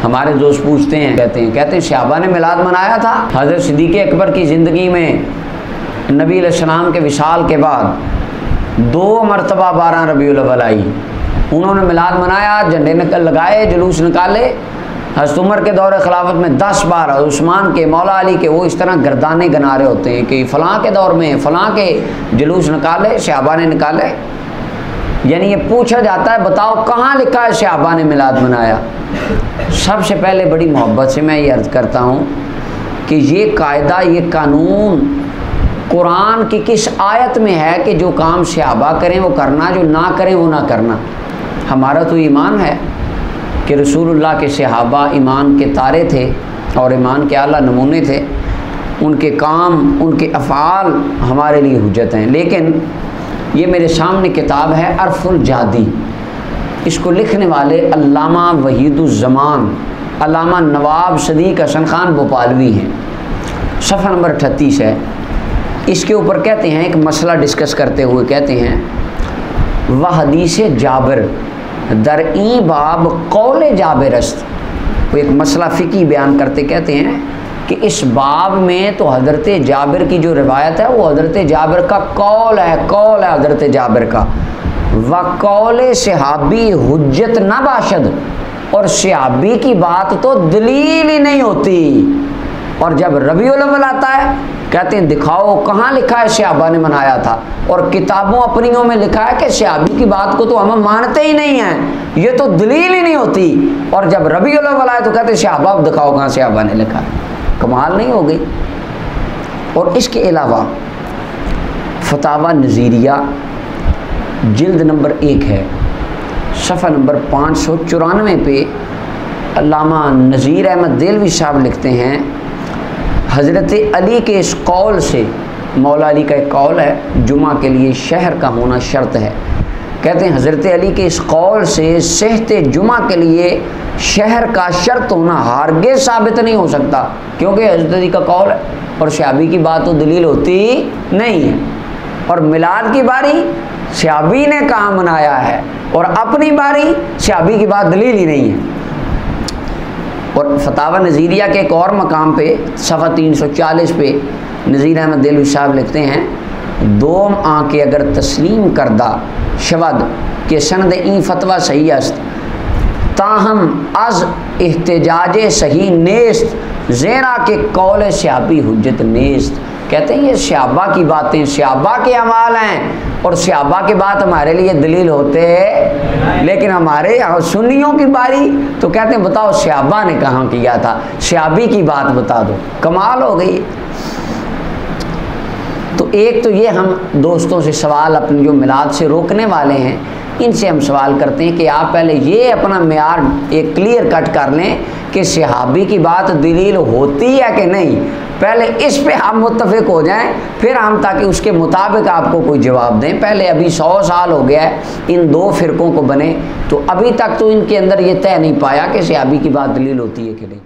ہمارے دوست پوچھتے ہیں، کہتے ہیں صحابہ نے میلاد منایا تھا؟ حضرت صدیق اکبر کی زندگی میں نبی علیہ السلام کے وصال کے بعد 2 مرتبہ 12 ربیع الاول آئی، انہوں نے میلاد منایا، جھنڈے لگائے، جلوس نکالے۔ حضرت عمر کے دور خلافت میں 10 بار، عثمان کے، مولا علی کے، وہ اس طرح گردانے گنا رہے ہوتے ہیں کہ فلاں کے دور میں فلاں کے جلوس نکالے، صحابہ نے نکالے۔ یعنی یہ پوچھا جاتا ہے بتاؤ کہاں لکھا ہے صحابہ نے میلاد منایا؟ سب سے پہلے بڑی محبت سے میں یہ عرض کرتا ہوں کہ یہ قاعدہ، یہ قانون قرآن کی کس آیت میں ہے کہ جو کام صحابہ کریں وہ کرنا، جو نہ کریں وہ نہ کرنا؟ ہمارا تو ایمان ہے کہ رسول اللہ کے صحابہ ایمان کے تارے تھے اور ایمان کے اعلیٰ نمونے تھے، ان کے کام، ان کے افعال ہمارے لیے حجت ہیں۔ لیکن یہ میرے سامنے کتاب ہے عرف الجادی، اس کو لکھنے والے علامہ وحید الزمان علامہ نواب صدیق حسن خان بھوپالوی ہیں، صفحہ نمبر 38 ہے۔ اس کے اوپر کہتے ہیں، ایک مسئلہ ڈسکس کرتے ہوئے کہتے ہیں وہ حدیث جابر در این باب قول جابر است، وہ ایک مسئلہ فقہی بیان کرتے کہتے ہیں کہ اس باب میں تو حضرت جابر کی جو روایت ہے وہ حضرت جابر کا قول ہے حضرت جابر کا، وقول صحابی حجت نہ باشد، اور صحابی کی بات تو دلیل ہی نہیں ہوتی۔ اور جب ربیع الاول آتا ہے کہتے ہیں دکھاؤ کہاں لکھا ہے صحابہ نے منایا تھا، اور کتابوں اپنیوں میں لکھا ہے کہ صحابی کی بات کو تو ہم مانتے ہی نہیں ہیں، یہ تو دلیل ہی نہیں ہوتی۔ اور جب ربیع الاول آئے تو کہتے ہیں صحابہ دکھاؤ کہاں صحابہ نے لکھا ہے۔ کمال نہیں ہو گئی؟ اور اس کے علاوہ فتاوی نظیریہ جلد نمبر 1 ہے، صفحہ نمبر 594 پہ علامہ نذیر احمد دہلوی صاحب لکھتے ہیں حضرت علی کے اس قول سے، مولا علی کا ایک قول ہے جمعہ کے لیے شہر کا ہونا شرط ہے، کہتے ہیں حضرت علی کے اس قول سے صحت جمعہ کے لیے شہر کا شرط ہونا ہرگز ثابت نہیں ہو سکتا، کیونکہ حضرت علی کا قول ہے اور صحابی کی بات تو دلیل ہوتی نہیں ہے۔ اور میلاد کی باری صحابی نے کہاں منایا ہے، اور اپنی باری صحابی کی بات دلیل ہی نہیں ہے۔ اور فتاوی نظیریہ کے ایک اور مقام پہ صفحہ 340 پہ نذیر احمد دہلوی صاحب لکھتے ہیں دوم آنکھ اگر تسلیم کردہ شود کہ سند این فتویٰ صحیح است، تاہم از احتجاج صحیح نیست، زیرا کہ قول صحابی حجت نیست۔ کہتے ہیں یہ صحابہ کی باتیں، صحابہ کے اعمال ہیں، اور صحابہ کی بات ہمارے لیے دلیل ہوتے، لیکن ہمارے سنیوں کی باری تو کہتے ہیں بتاؤ صحابہ نے کہاں کیا تھا، صحابی کی بات بتا دو۔ کمال ہو گئی۔ تو ایک تو یہ ہم دوستوں سے سوال اپنے جو میلاد سے روکنے والے ہیں ان سے ہم سوال کرتے ہیں کہ آپ پہلے یہ اپنا معیار ایک کلیئر کٹ کر لیں کہ صحابی کی بات دلیل ہوتی ہے کہ نہیں، پہلے اس پہ ہم متفق ہو جائیں، پھر ہم تاکہ اس کے مطابق آپ کو کوئی جواب دیں۔ پہلے ابھی 100 سال ہو گیا ہے ان 2 فرقوں کو بنے، تو ابھی تک تو ان کے اندر یہ طے نہیں پایا کہ صحابی کی بات دلیل ہوتی ہے کہ نہیں۔